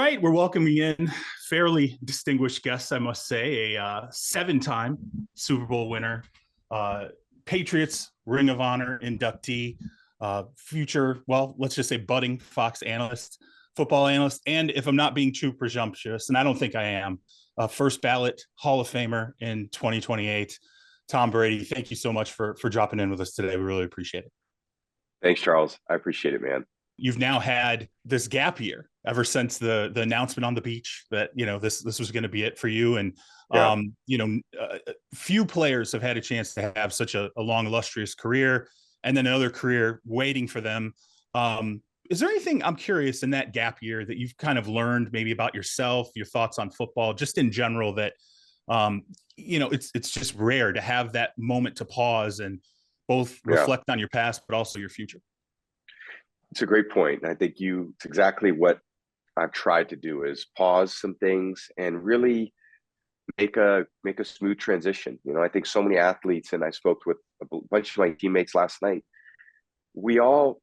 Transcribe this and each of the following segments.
right, we're welcoming in fairly distinguished guests, I must say, a seven-time Super Bowl winner, Patriots Ring of Honor inductee, future, well, let's just say budding Fox analyst, football analyst, and if I'm not being too presumptuous, and I don't think I am, first ballot Hall of Famer in 2028, Tom Brady. Thank you so much for dropping in with us today. We really appreciate it. Thanks, Charles. I appreciate it, man. You've now had this gap year ever since the announcement on the beach that this was going to be it for you, and Yeah. few players have had a chance to have such a long illustrious career and then another career waiting for them. Is there anything, I'm curious, in that gap year that you've kind of learned maybe about yourself, your thoughts on football, just in general, that it's just rare to have that moment to pause and both reflect on your past but also your future? It's a great point. And I think it's exactly what I've tried to do, is pause some things and really make a smooth transition. I think so many athletes, and I spoke with a bunch of my teammates last night, we all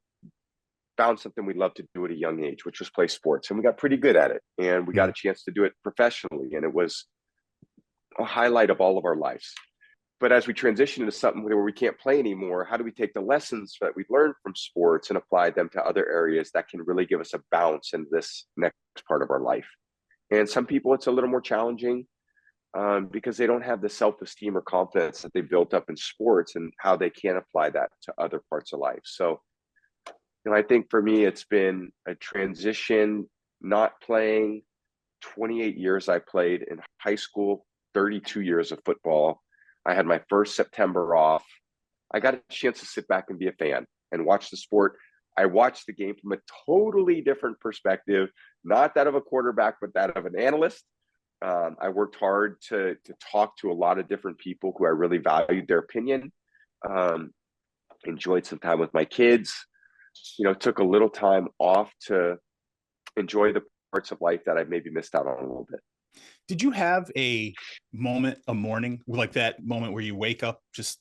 found something we loved to do at a young age, which was play sports. And we got pretty good at it. And we got a chance to do it professionally. And it was a highlight of all of our lives. But as we transition into something where we can't play anymore, how do we take the lessons that we've learned from sports and apply them to other areas that can really give us a bounce in this next part of our life? And some people, it's a little more challenging because they don't have the self-esteem or confidence that they built up in sports and how they can apply that to other parts of life. So, I think for me, it's been a transition, not playing. 28 years I played in high school, 32 years of football. I had my first September off. I got a chance to sit back and be a fan and watch the sport. I watched the game from a totally different perspective, not that of a quarterback, but that of an analyst. I worked hard to talk to a lot of different people who I really valued their opinion. Enjoyed some time with my kids. Took a little time off to enjoy the parts of life that I maybe missed out on a little bit. Did you have a morning, like that moment where you wake up just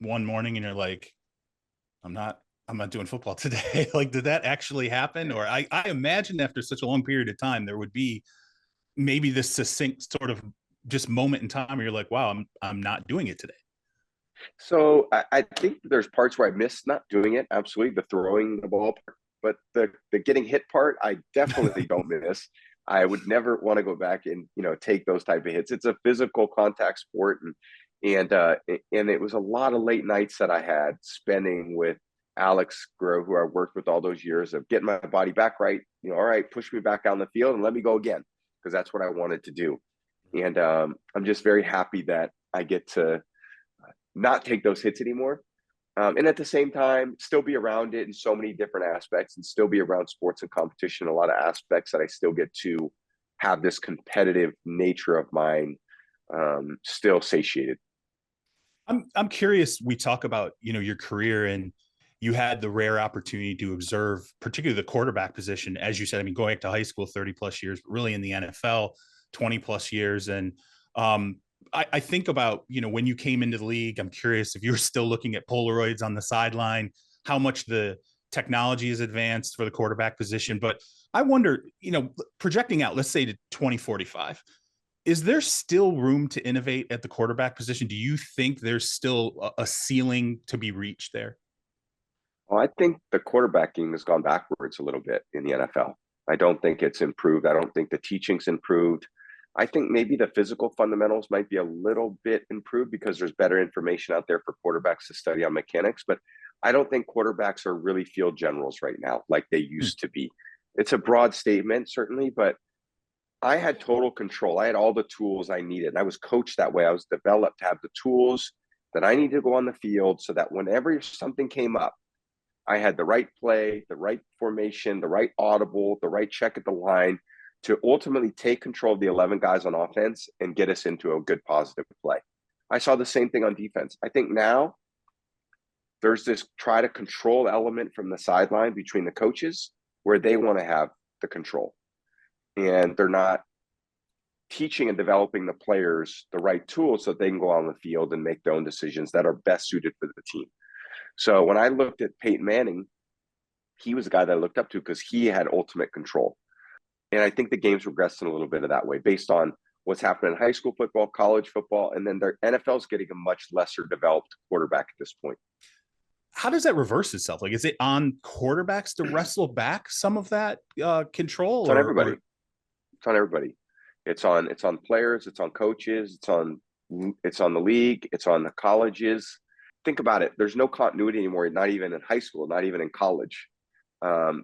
one morning and you're like, I'm not doing football today? Like, did that actually happen? Or I imagine after such a long period of time, there would be maybe this succinct sort of just moment in time where you're like, wow, I'm not doing it today. So I think there's parts where I missed not doing it. Absolutely. The throwing the ball part, but the getting hit part, I definitely don't miss. I would never want to go back and, take those type of hits. It's a physical contact sport. And it was a lot of late nights that I had spending with Alex Groh, who I worked with all those years, of getting my body back right. All right, push me back on the field and let me go again, because that's what I wanted to do. And I'm just very happy that I get to not take those hits anymore. And at the same time, still be around it in so many different aspects, and still be around sports and competition in a lot of aspects that I still get to have this competitive nature of mine still satiated. I'm curious. We talk about, your career, and you had the rare opportunity to observe, particularly the quarterback position. As you said, I mean, going back to high school, 30 plus years, but really in the NFL, 20 plus years. And I think about, when you came into the league, I'm curious if you were still looking at Polaroids on the sideline, how much the technology is advanced for the quarterback position. But I wonder, projecting out, let's say to 2045, is there still room to innovate at the quarterback position? Do you think there's still a ceiling to be reached there? Well, I think the quarterbacking has gone backwards a little bit in the NFL. I don't think it's improved. I don't think the teaching's improved. I think maybe the physical fundamentals might be a little bit improved because there's better information out there for quarterbacks to study on mechanics. But I don't think quarterbacks are really field generals right now like they used to be. It's a broad statement, certainly, but I had total control. I had all the tools I needed. And I was coached that way. I was developed to have the tools that I needed to go on the field so that whenever something came up, I had the right play, the right formation, the right audible, the right check at the line to ultimately take control of the 11 guys on offense and get us into a good positive play. I saw the same thing on defense. I think now there's this try to control element from the sideline between the coaches where they want to have the control. And they're not teaching and developing the players the right tools so they can go on the field and make their own decisions that are best suited for the team. So when I looked at Peyton Manning, he was a guy that I looked up to because he had ultimate control. And I think the game's regressing a little bit of that way based on what's happening in high school football, college football, and then their NFL's getting a much lesser developed quarterback at this point. How does that reverse itself? Like, is it on quarterbacks to wrestle back some of that control, It's on everybody. or It's on everybody. It's on players. It's on coaches. It's on the league. It's on the colleges. Think about it. There's no continuity anymore. Not even in high school. Not even in college.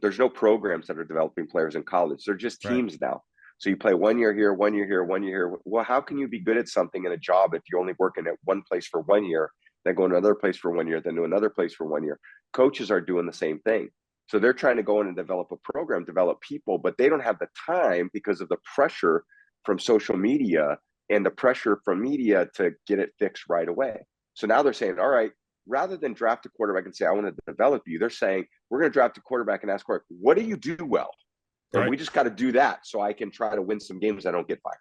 There's no programs that are developing players in college. They're just right? teams now. So you play 1 year here, 1 year here, 1 year here. Well, how can you be good at something in a job if you're only working at one place for 1 year, then go to another place for 1 year, then to another place for 1 year? Coaches are doing the same thing. So they're trying to go in and develop a program, develop people, but they don't have the time because of the pressure from social media and the pressure from media to get it fixed right away. So now they're saying, all right, rather than draft a quarterback and say, I want to develop you, they're saying, we're going to draft a quarterback and ask, what do you do well? And Right. we just got to do that so I can try to win some games. I don't get fired.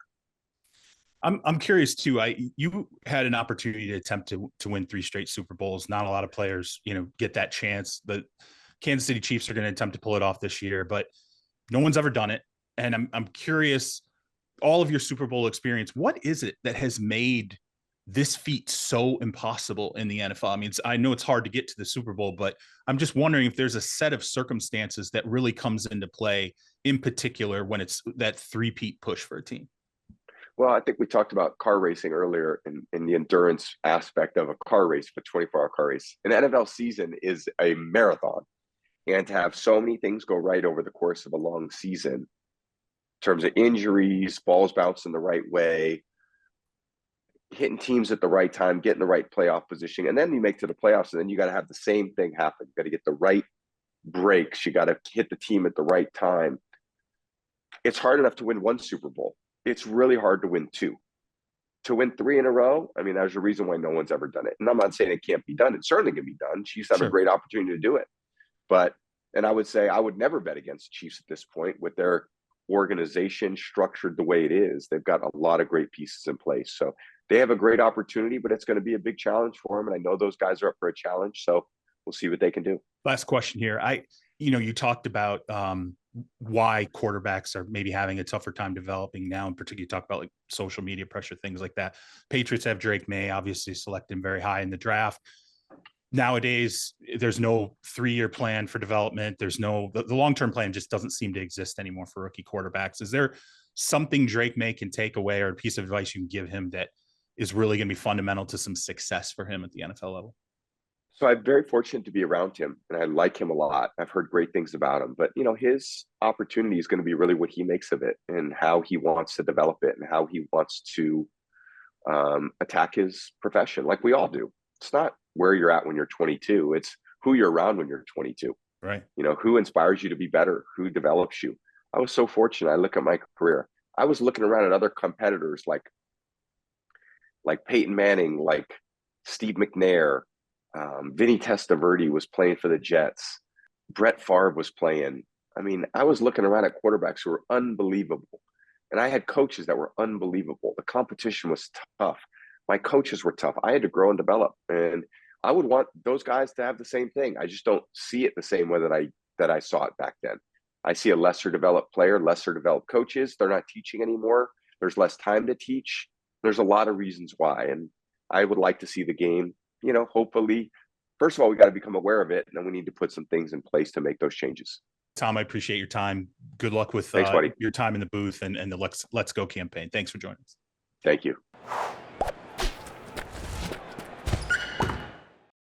I'm curious too. You had an opportunity to attempt to win 3 straight Super Bowls. Not a lot of players, get that chance. The Kansas City Chiefs are going to attempt to pull it off this year, but no one's ever done it. And I'm curious, all of your Super Bowl experience, what is it that has made this feat so impossible in the NFL? I mean, I know it's hard to get to the Super Bowl, but I'm just wondering if there's a set of circumstances that really comes into play, in particular when it's that three-peat push for a team. Well, I think we talked about car racing earlier in the endurance aspect of a car race, a 24-hour car race. An NFL season is a marathon. And to have so many things go right over the course of a long season, in terms of injuries, balls bouncing the right way, hitting teams at the right time, getting the right playoff position, and then you make to the playoffs, and then you got to have the same thing happen. You got to get the right breaks. You got to hit the team at the right time. It's hard enough to win 1 Super Bowl. It's really hard to win 2. To win 3 in a row, I mean, there's a reason why no one's ever done it. And I'm not saying it can't be done. It certainly can be done. Chiefs have a great opportunity to do it. And I would say I would never bet against the Chiefs at this point with their organization structured the way it is. They've got a lot of great pieces in place. So they have a great opportunity, but it's going to be a big challenge for them. And I know those guys are up for a challenge. So we'll see what they can do. Last question here. You talked about why quarterbacks are maybe having a tougher time developing now. In particular, you talk about like social media pressure, things like that. Patriots have Drake May, obviously selected him very high in the draft. Nowadays, there's no 3-year plan for development. There's no, the long-term plan just doesn't seem to exist anymore for rookie quarterbacks. Is there something Drake May can take away, or a piece of advice you can give him that is really going to be fundamental to some success for him at the NFL level? So I'm very fortunate to be around him, and I like him a lot. I've heard great things about him, but his opportunity is going to be really what he makes of it and how he wants to develop it and how he wants to attack his profession, like we all do. It's not where you're at when you're 22. It's who you're around when you're 22. Right. Who inspires you to be better, who develops you. I was so fortunate. I look at my career. I was looking around at other competitors like Peyton Manning, like Steve McNair, Vinny Testaverde was playing for the Jets. Brett Favre was playing. I mean, I was looking around at quarterbacks who were unbelievable. And I had coaches that were unbelievable. The competition was tough. My coaches were tough. I had to grow and develop. And I would want those guys to have the same thing. I just don't see it the same way that I saw it back then. I see a lesser developed player, lesser developed coaches. They're not teaching anymore. There's less time to teach. There's a lot of reasons why. And I would like to see the game, hopefully, first of all, we got to become aware of it. And then we need to put some things in place to make those changes. Tom, I appreciate your time. Good luck with Thanks, buddy. your time in the booth and the Let's Go campaign. Thanks for joining us. Thank you.